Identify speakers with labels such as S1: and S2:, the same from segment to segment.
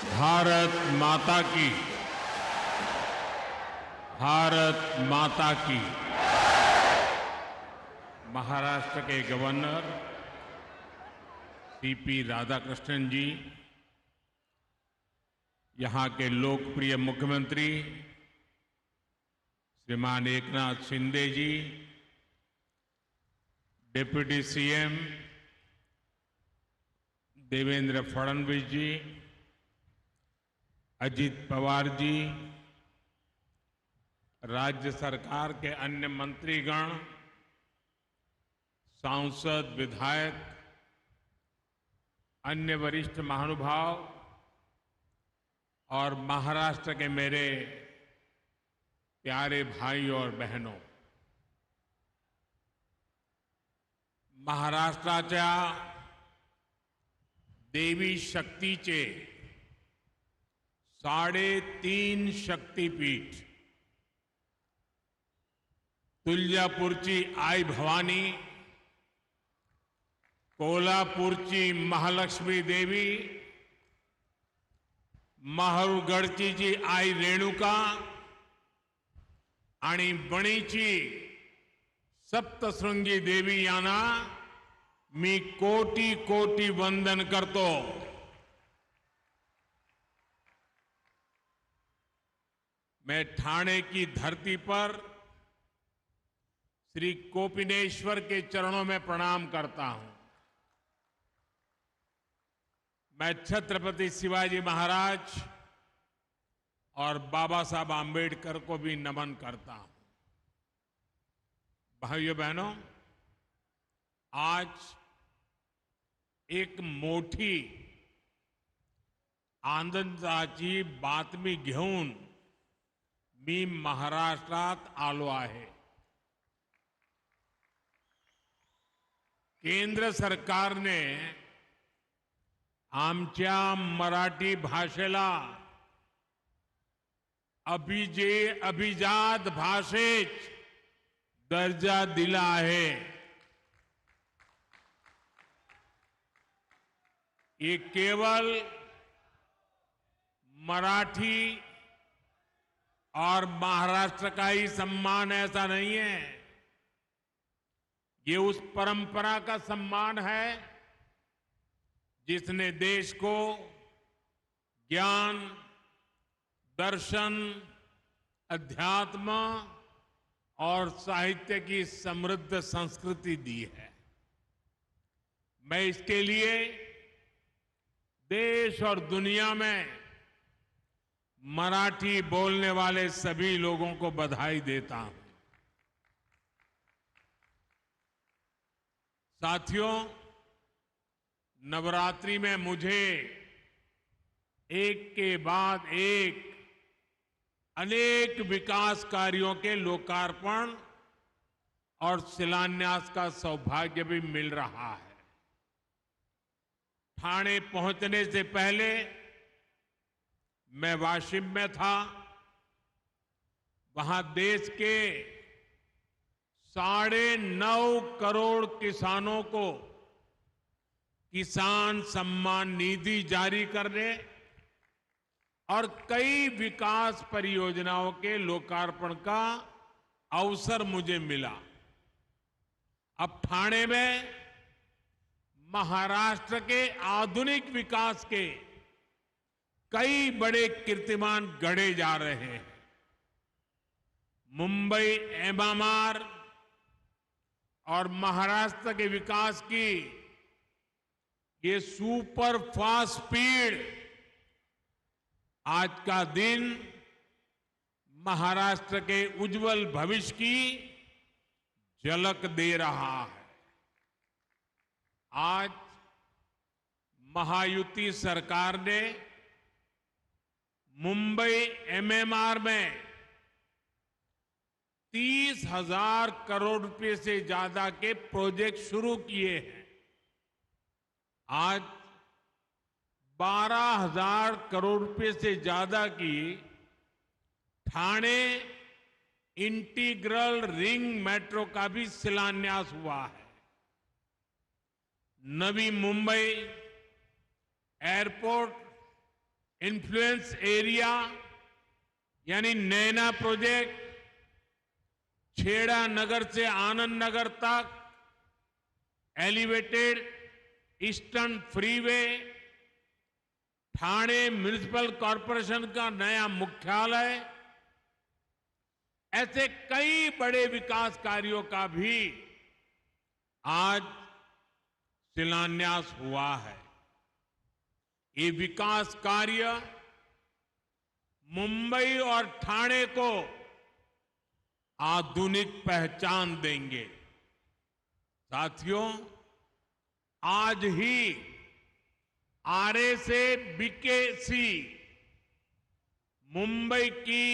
S1: भारत माता की। भारत माता की। महाराष्ट्र के गवर्नर सीपी राधाकृष्णन जी, यहां के लोकप्रिय मुख्यमंत्री श्रीमान एकनाथ शिंदे जी, डिप्टी सीएम देवेंद्र फडणवीस जी, अजित पवार जी, राज्य सरकार के अन्य मंत्रीगण, सांसद, विधायक, अन्य वरिष्ठ महानुभाव और महाराष्ट्र के मेरे प्यारे भाई और बहनों, महाराष्ट्राच्या देवी शक्तीचे 3.5 शक्तीपीठ तुळजापूरची आई भवानी, कोल्हापूरची महालक्ष्मी देवी, माहुरगडची जी आई रेणुका आणि बणीची सप्तशृंगी देवी यांना मी कोटी कोटी वंदन करतो। मैं ठाणे की धरती पर श्री कोपिनेश्वर के चरणों में प्रणाम करता हूं। मैं छत्रपति शिवाजी महाराज और बाबा साहब आम्बेडकर को भी नमन करता हूं। भाइयों बहनों, आज एक मोठी आनंदाची बातमी घेऊन मी महाराष्ट्रात आलो आहे। केंद्र सरकारने आमच्या मराठी भाषेला अभिजात भाषेच दर्जा दिला आहे। ये केवल मराठी और महाराष्ट्र का ही सम्मान ऐसा नहीं है, ये उस परंपरा का सम्मान है जिसने देश को ज्ञान, दर्शन, अध्यात्म और साहित्य की समृद्ध संस्कृति दी है। मैं इसके लिए देश और दुनिया में मराठी बोलने वाले सभी लोगों को बधाई देता हूं। साथियों, नवरात्रि में मुझे एक के बाद एक अनेक विकास कार्यों के लोकार्पण और शिलान्यास का सौभाग्य भी मिल रहा है। ठाणे पहुंचने से पहले मैं वाशिम में था। वहां देश के 9.5 करोड़ किसानों को किसान सम्मान निधि जारी करने और कई विकास परियोजनाओं के लोकार्पण का अवसर मुझे मिला। अब ठाणे में महाराष्ट्र के आधुनिक विकास के कई बड़े कीर्तिमान गढ़े जा रहे हैं। मुंबई एमएमआर और महाराष्ट्र के विकास की ये सुपर फास्ट स्पीड आज का दिन महाराष्ट्र के उज्जवल भविष्य की झलक दे रहा है। आज महायुति सरकार ने मुंबई एमएमआर में 30,000 करोड़ रुपए से ज्यादा के प्रोजेक्ट शुरू किए हैं। आज 12,000 करोड़ रुपए से ज्यादा की ठाणे इंटीग्रल रिंग मेट्रो का भी शिलान्यास हुआ है। Navi Mumbai airport influence area यानी नैना प्रोजेक्ट, छेड़ा नगर से आनंद नगर तक elevated eastern freeway, Thane municipal corporation का नया मुख्यालय, ऐसे कई बड़े विकास कार्यों का भी आज शिलान्यास हुआ है। ये विकास कार्य मुंबई और ठाणे को आधुनिक पहचान देंगे। साथियों, आज ही आरए से बीकेसी मुंबई की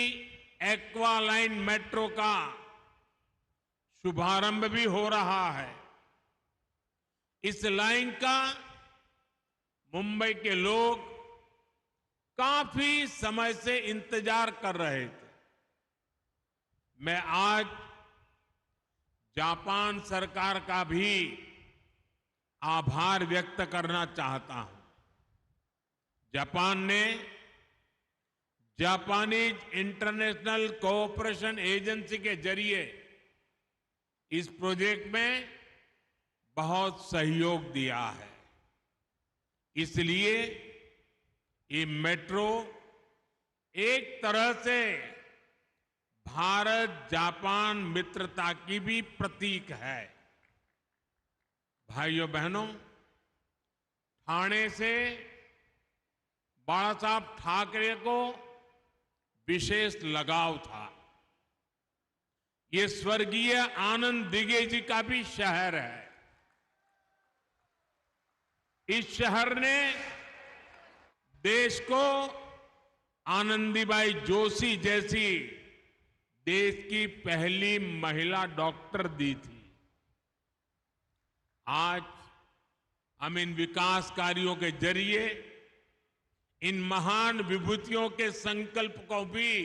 S1: एक्वा लाइन मेट्रो का शुभारंभ भी हो रहा है। इस लाइन का मुंबई के लोग काफी समय से इंतजार कर रहे थे। मैं आज जापान सरकार का भी आभार व्यक्त करना चाहता हूं। जापान ने जापानीज इंटरनेशनल कोऑपरेशन एजेंसी के जरिए इस प्रोजेक्ट में बहुत सहयोग दिया है। इसलिए ये मेट्रो एक तरह से भारत जापान मित्रता की भी प्रतीक है। भाइयों बहनों, ठाणे से बाला साहब ठाकरे को विशेष लगाव था। ये स्वर्गीय आनंद दिघे जी का भी शहर है। इस शहर ने देश को आनंदीबाई जोशी जैसी देश की पहली महिला डॉक्टर दी थी। आज हम इन विकास कार्यों के जरिए इन महान विभूतियों के संकल्प को भी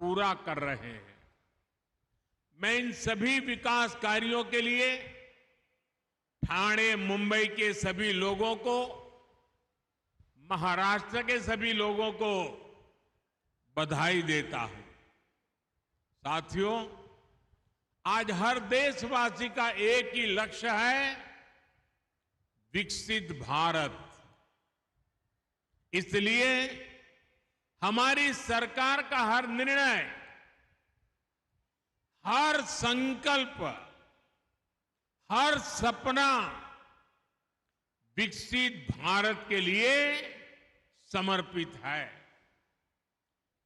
S1: पूरा कर रहे हैं। मैं इन सभी विकास कार्यों के लिए ठाणे मुंबई के सभी लोगों को, महाराष्ट्र के सभी लोगों को बधाई देता हूं। साथियों, आज हर देशवासी का एक ही लक्ष्य है, विकसित भारत। इसलिए हमारी सरकार का हर निर्णय, हर संकल्प, हर सपना विकसित भारत के लिए समर्पित है।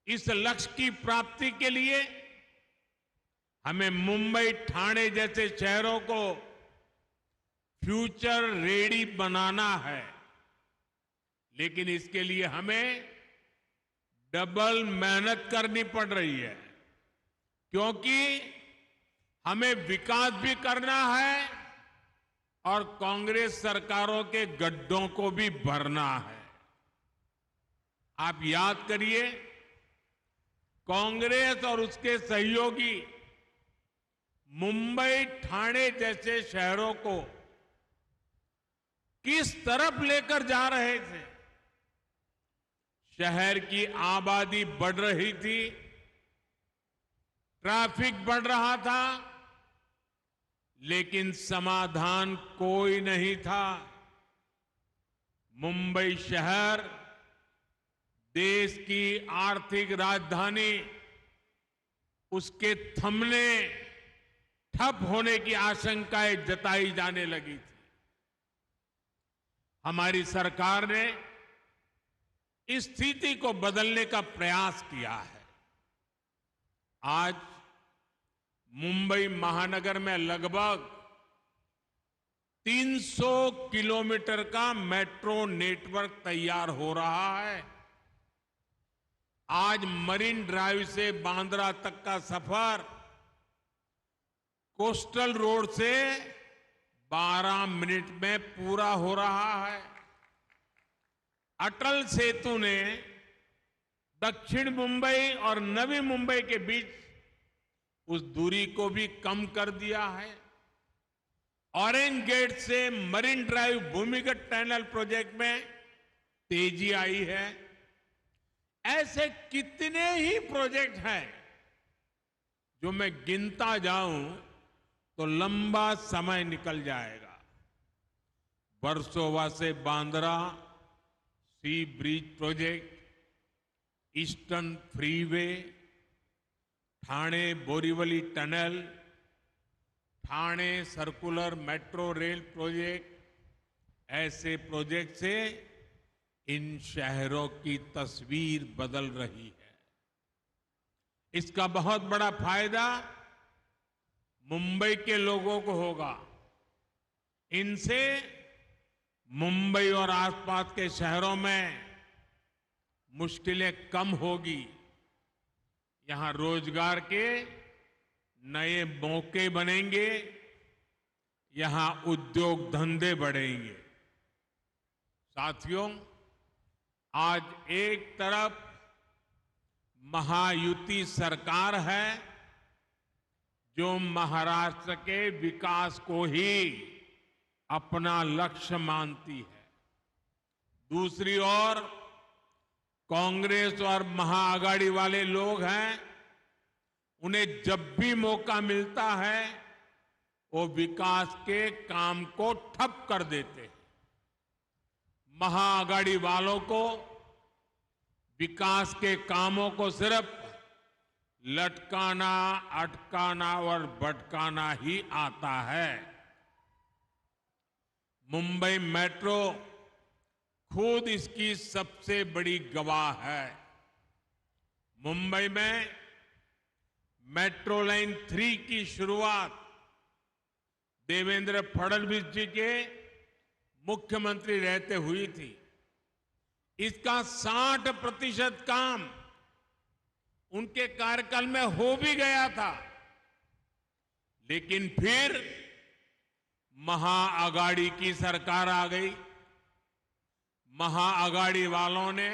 S1: इस लक्ष्य की प्राप्ति के लिए हमें मुंबई, ठाणे जैसे शहरों को फ्यूचर रेडी बनाना है। लेकिन इसके लिए हमें डबल मेहनत करनी पड़ रही है, क्योंकि हमें विकास भी करना है और कांग्रेस सरकारों के गड्ढों को भी भरना है। आप याद करिए, कांग्रेस और उसके सहयोगी मुंबई, ठाणे जैसे शहरों को किस तरफ लेकर जा रहे थे। शहर की आबादी बढ़ रही थी, ट्रैफिक बढ़ रहा था, लेकिन समाधान कोई नहीं था। मुंबई शहर देश की आर्थिक राजधानी, उसके थमने, ठप होने की आशंकाएं जताई जाने लगी थी। हमारी सरकार ने इस स्थिति को बदलने का प्रयास किया है। आज मुंबई महानगर में लगभग 300 किलोमीटर का मेट्रो नेटवर्क तैयार हो रहा है। आज मरीन ड्राइव से बांद्रा तक का सफर कोस्टल रोड से 12 मिनट में पूरा हो रहा है। अटल सेतु ने दक्षिण मुंबई और नवी मुंबई के बीच उस दूरी को भी कम कर दिया है। ऑरेंज गेट से मरीन ड्राइव भूमिगत टनल प्रोजेक्ट में तेजी आई है। ऐसे कितने ही प्रोजेक्ट हैं जो मैं गिनता जाऊं तो लंबा समय निकल जाएगा। वर्सोवा से Bandra sea bridge project, eastern freeway, Thane Borivali tunnel, Thane circular metro rail project, ऐसे प्रोजेक्ट से इन शहरों की तस्वीर बदल रही है। इसका बहुत बड़ा फायदा मुंबई के लोगों को होगा। इनसे मुंबई और आसपास के शहरों में मुश्किलें कम होगी। यहां रोजगार के नए मौके बनेंगे, यहां उद्योग धंधे बढ़ेंगे। साथियों, आज एक तरफ महायुति सरकार है जो महाराष्ट्र के विकास को ही अपना लक्ष्य मानती है। दूसरी ओर कांग्रेस और महाआघाड़ी वाले लोग हैं, उन्हें जब भी मौका मिलता है वो विकास के काम को ठप कर देते हैं। महाआघाड़ी वालों को विकास के कामों को सिर्फ लटकाना, अटकाना और भटकाना ही आता है। मुंबई मेट्रो खुद इसकी सबसे बड़ी गवाह है। मुंबई में मेट्रो लाइन 3 की शुरुआत देवेंद्र फडणवीस जी के मुख्यमंत्री रहते हुई थी। इसका 60% काम उनके कार्यकाल में हो भी गया था, लेकिन फिर महाआघाड़ी की सरकार आ गई। महाआघाड़ी वालों ने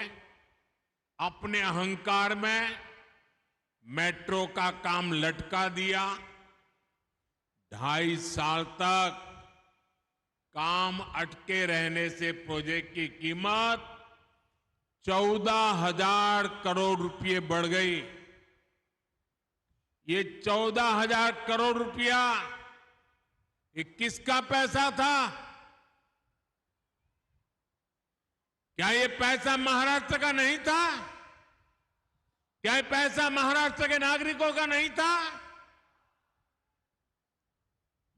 S1: अपने अहंकार में मेट्रो का काम लटका दिया। 2.5 साल तक काम अटके रहने से प्रोजेक्ट की कीमत 14,000 करोड़ रुपए बढ़ गई। ये 14,000 करोड़ रुपया ये किसका पैसा था? क्या ये पैसा महाराष्ट्र का नहीं था? क्या ये पैसा महाराष्ट्र के नागरिकों का नहीं था?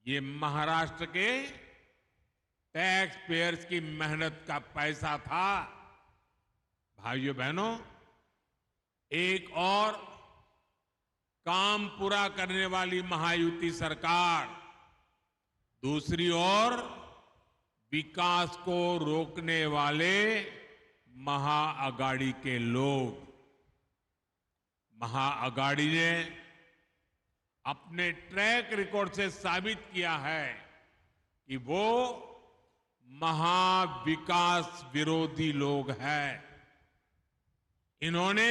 S1: ये महाराष्ट्र के टैक्स पेयर्स की मेहनत का पैसा था। भाइयों बहनों, एक और काम पूरा करने वाली महायुति सरकार, दूसरी ओर विकास को रोकने वाले महाआघाड़ी के लोग। महाआघाड़ी ने अपने ट्रैक रिकॉर्ड से साबित किया है कि वो महाविकास विरोधी लोग हैं। इन्होंने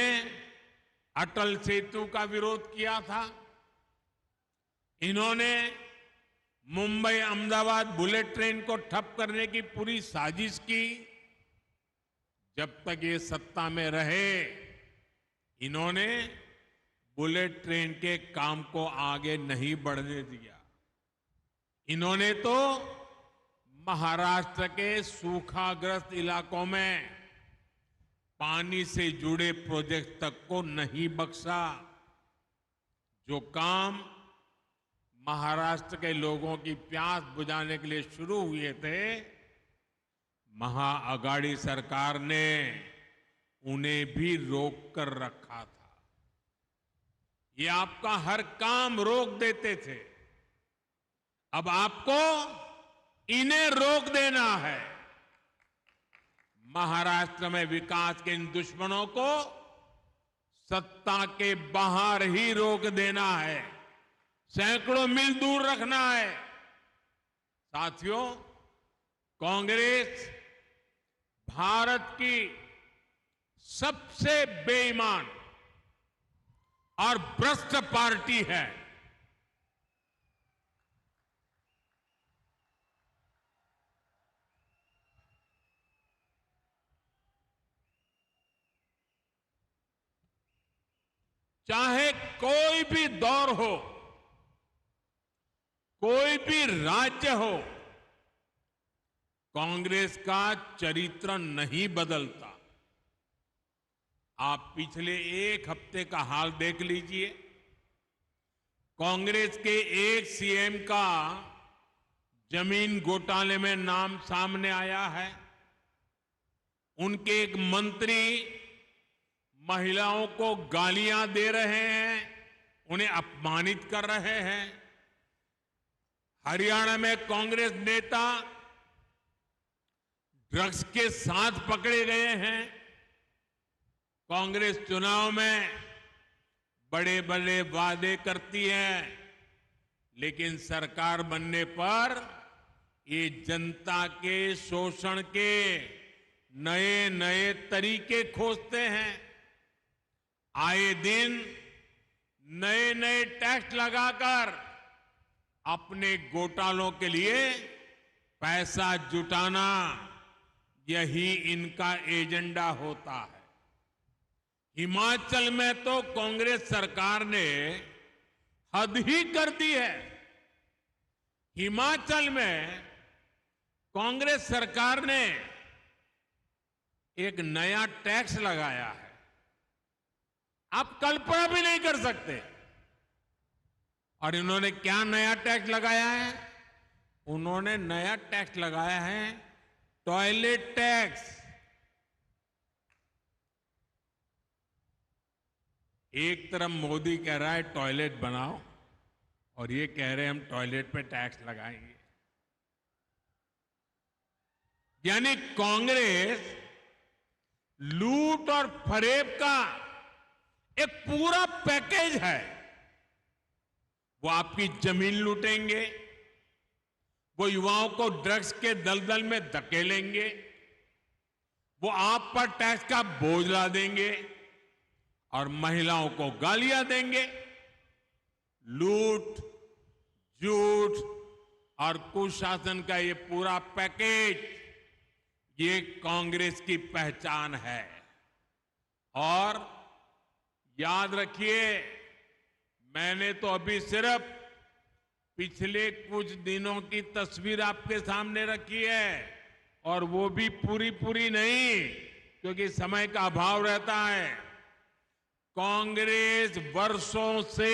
S1: अटल सेतु का विरोध किया था। इन्होंने मुंबई अहमदाबाद बुलेट ट्रेन को ठप करने की पूरी साजिश की। जब तक ये सत्ता में रहे, इन्होंने बुलेट ट्रेन के काम को आगे नहीं बढ़ने दिया। इन्होंने तो महाराष्ट्र के सूखाग्रस्त इलाकों में पानी से जुड़े प्रोजेक्ट तक को नहीं बख्शा। जो काम महाराष्ट्र के लोगों की प्यास बुझाने के लिए शुरू हुए थे, महाआघाड़ी सरकार ने उन्हें भी रोक कर रखा था। ये आपका हर काम रोक देते थे। अब आपको इन्हें रोक देना है। महाराष्ट्र में विकास के इन दुश्मनों को सत्ता के बाहर ही रोक देना है, सैकड़ों मील दूर रखना है। साथियों, कांग्रेस भारत की सबसे बेईमान और भ्रष्ट पार्टी है। चाहे कोई भी दौर हो, कोई भी राज्य हो, कांग्रेस का चरित्र नहीं बदलता। आप पिछले एक हफ्ते का हाल देख लीजिए। कांग्रेस के एक सीएम का जमीन घोटाले में नाम सामने आया है। उनके एक मंत्री महिलाओं को गालियां दे रहे हैं, उन्हें अपमानित कर रहे हैं। हरियाणा में कांग्रेस नेता ड्रग्स के साथ पकड़े गए हैं। कांग्रेस चुनाव में बड़े बड़े वादे करती है, लेकिन सरकार बनने पर ये जनता के शोषण के नए नए तरीके खोजते हैं। आए दिन नए नए टैक्स लगाकर अपने घोटालों के लिए पैसा जुटाना, यही इनका एजेंडा होता है। हिमाचल में तो कांग्रेस सरकार ने हद ही कर दी है। हिमाचल में कांग्रेस सरकार ने एक नया टैक्स लगाया है, आप कल्पना भी नहीं कर सकते। और इन्होंने क्या नया टैक्स लगाया है? उन्होंने नया टैक्स लगाया है टॉयलेट टैक्स। एक तरफ मोदी कह रहा है टॉयलेट बनाओ, और ये कह रहे हैं हम टॉयलेट पे टैक्स लगाएंगे। यानी कांग्रेस लूट और फरेब का एक पूरा पैकेज है। वो आपकी जमीन लूटेंगे, वो युवाओं को ड्रग्स के दलदल में धकेलेंगे, वो आप पर टैक्स का बोझ ला देंगे और महिलाओं को गालियां देंगे। लूट, झूठ और कुशासन का ये पूरा पैकेज, ये कांग्रेस की पहचान है। और याद रखिए, मैंने तो अभी सिर्फ पिछले कुछ दिनों की तस्वीर आपके सामने रखी है, और वो भी पूरी पूरी नहीं, क्योंकि समय का अभाव रहता है। कांग्रेस वर्षों से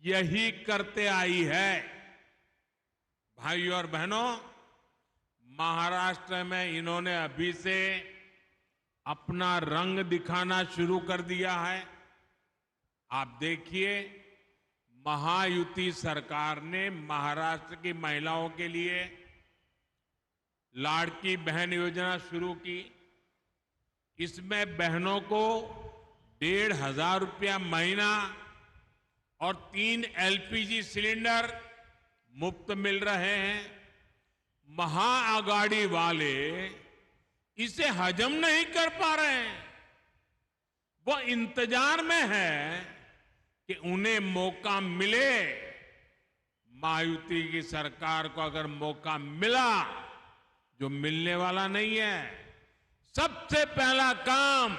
S1: यही करते आई है। भाइयों और बहनों, महाराष्ट्र में इन्होंने अभी से अपना रंग दिखाना शुरू कर दिया है। आप देखिए, महायुति सरकार ने महाराष्ट्र की महिलाओं के लिए लाड़की बहन योजना शुरू की। इसमें बहनों को 1,500 रुपया महीना और 3 एलपीजी सिलेंडर मुफ्त मिल रहे हैं। महाआघाड़ी वाले इसे हजम नहीं कर पा रहे हैं। वो इंतजार में है कि उन्हें मौका मिले। महायुति की सरकार को अगर मौका मिला, जो मिलने वाला नहीं है, सबसे पहला काम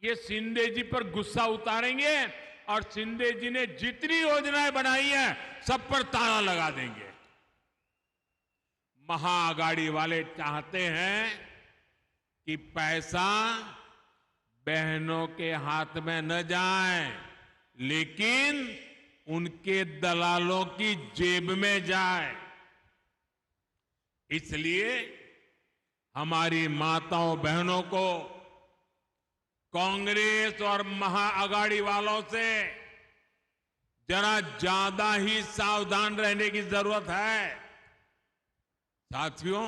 S1: ये शिंदे जी पर गुस्सा उतारेंगे और शिंदे जी ने जितनी योजनाएं बनाई हैं सब पर ताला लगा देंगे। महाआघाड़ी वाले चाहते हैं कि पैसा बहनों के हाथ में न जाए, लेकिन उनके दलालों की जेब में जाए। इसलिए हमारी माताओं बहनों को कांग्रेस और महाआघाड़ी वालों से जरा ज्यादा ही सावधान रहने की जरूरत है। साथियों,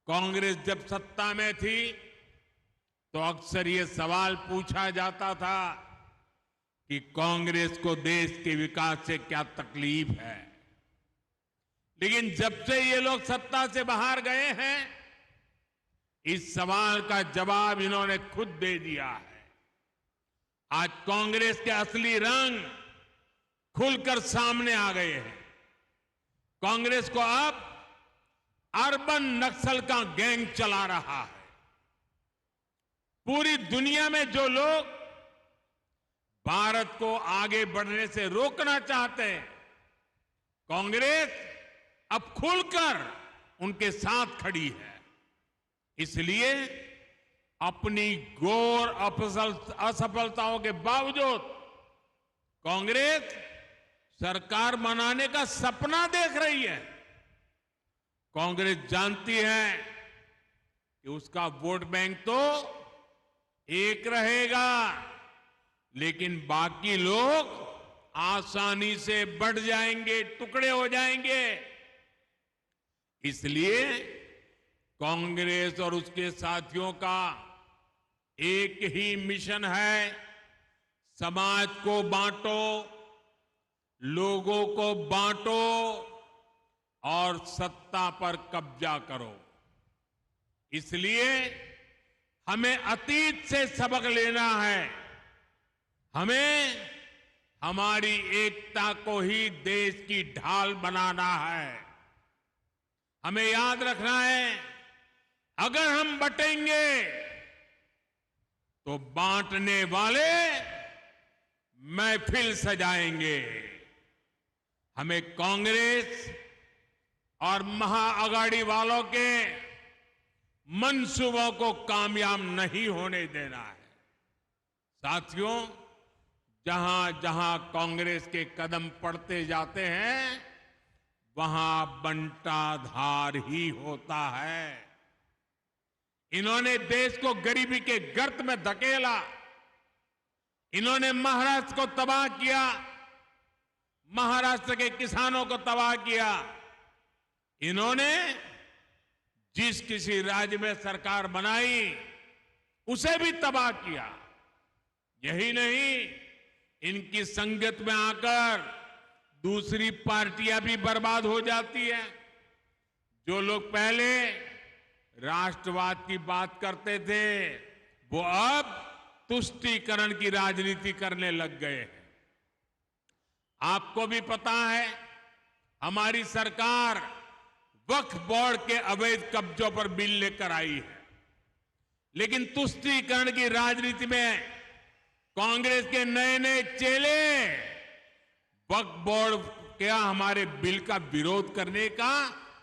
S1: कांग्रेस जब सत्ता में थी तो अक्सर ये सवाल पूछा जाता था कि कांग्रेस को देश के विकास से क्या तकलीफ है। लेकिन जब से ये लोग सत्ता से बाहर गए हैं, इस सवाल का जवाब इन्होंने खुद दे दिया है। आज कांग्रेस के असली रंग खुलकर सामने आ गए हैं। कांग्रेस को अब अर्बन नक्सल का गैंग चला रहा है। पूरी दुनिया में जो लोग भारत को आगे बढ़ने से रोकना चाहते हैं। कांग्रेस अब खुलकर उनके साथ खड़ी है। इसलिए अपनी घोर असफलताओं के बावजूद कांग्रेस सरकार बनाने का सपना देख रही है। कांग्रेस जानती है कि उसका वोट बैंक तो एक रहेगा, लेकिन बाकी लोग आसानी से बढ़ जाएंगे, टुकड़े हो जाएंगे। इसलिए कांग्रेस और उसके साथियों का एक ही मिशन है, समाज को बांटो, लोगों को बांटो और सत्ता पर कब्जा करो। इसलिए हमें अतीत से सबक लेना है। हमें हमारी एकता को ही देश की ढाल बनाना है। हमें याद रखना है, अगर हम बटेंगे तो बांटने वाले महफिल सजाएंगे। हमें कांग्रेस और महाअघाड़ी वालों के मंसूबों को कामयाब नहीं होने देना है। साथियों, जहां जहां कांग्रेस के कदम पड़ते जाते हैं, वहां बंटाधार ही होता है। इन्होंने देश को गरीबी के गर्त में धकेला। इन्होंने महाराष्ट्र को तबाह किया, महाराष्ट्र के किसानों को तबाह किया। इन्होंने जिस किसी राज्य में सरकार बनाई उसे भी तबाह किया। यही नहीं, इनकी संगत में आकर दूसरी पार्टियां भी बर्बाद हो जाती है। जो लोग पहले राष्ट्रवाद की बात करते थे, वो अब तुष्टीकरण की राजनीति करने लग गए हैं। आपको भी पता है, हमारी सरकार वक्फ बोर्ड के अवैध कब्जों पर बिल लेकर आई है, लेकिन तुष्टीकरण की राजनीति में कांग्रेस के नए नए चेले वक्फ बोर्ड क्या हमारे बिल का विरोध करने का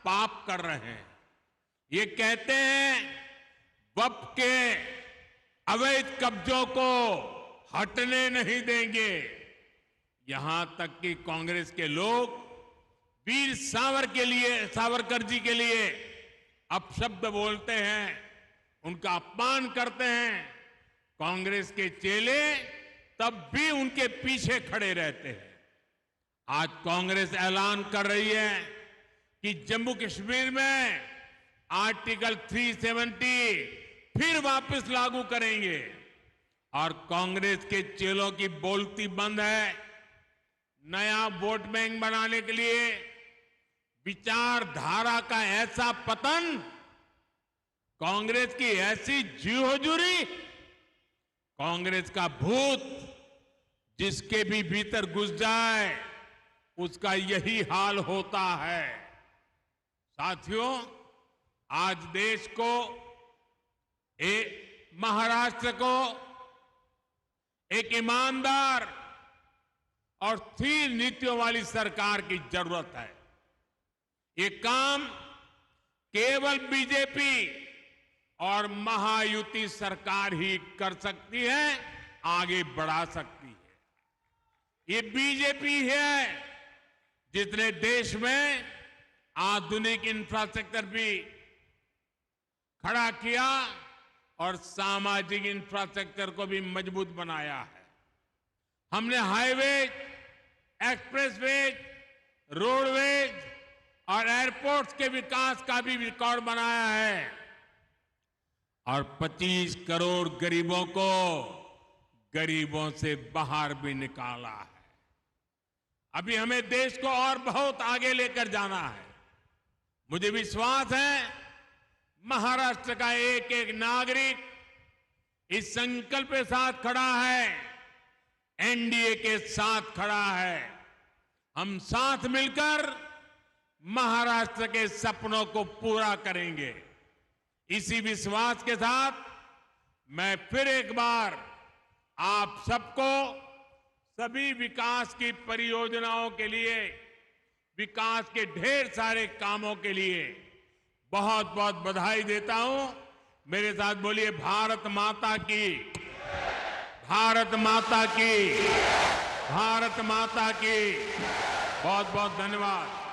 S1: पाप कर रहे हैं। ये कहते हैं वक्फ के अवैध कब्जों को हटने नहीं देंगे। यहां तक कि कांग्रेस के लोग वीर सावरकर जी के लिए अपशब्द बोलते हैं, उनका अपमान करते हैं। कांग्रेस के चेले तब भी उनके पीछे खड़े रहते हैं। आज कांग्रेस ऐलान कर रही है कि जम्मू कश्मीर में आर्टिकल 370 फिर वापस लागू करेंगे, और कांग्रेस के चेलों की बोलती बंद है। नया वोट बैंक बनाने के लिए विचारधारा का ऐसा पतन, कांग्रेस की ऐसी जी हुजूरी, कांग्रेस का भूत जिसके भी भीतर घुस जाए उसका यही हाल होता है। साथियों, आज देश को, महाराष्ट्र को एक ईमानदार और स्थिर नीतियों वाली सरकार की जरूरत है। ये काम केवल बीजेपी और महायुति सरकार ही कर सकती है, आगे बढ़ा सकती है। ये बीजेपी है जिसने देश में आधुनिक इंफ्रास्ट्रक्चर भी खड़ा किया और सामाजिक इंफ्रास्ट्रक्चर को भी मजबूत बनाया है। हमने हाईवेज, एक्सप्रेसवेज, रोडवेज और एयरपोर्ट्स के विकास का भी रिकॉर्ड बनाया है, और 25 करोड़ गरीबों को गरीबों से बाहर भी निकाला है। अभी हमें देश को और बहुत आगे लेकर जाना है। मुझे विश्वास है महाराष्ट्र का एक एक नागरिक इस संकल्प के साथ खड़ा है, एनडीए के साथ खड़ा है। हम साथ मिलकर महाराष्ट्र के सपनों को पूरा करेंगे। इसी विश्वास के साथ मैं फिर एक बार आप सबको सभी विकास की परियोजनाओं के लिए, विकास के ढेर सारे कामों के लिए बहुत बहुत बधाई देता हूं। मेरे साथ बोलिए भारत माता की, भारत माता की, भारत माता की। बहुत बहुत धन्यवाद।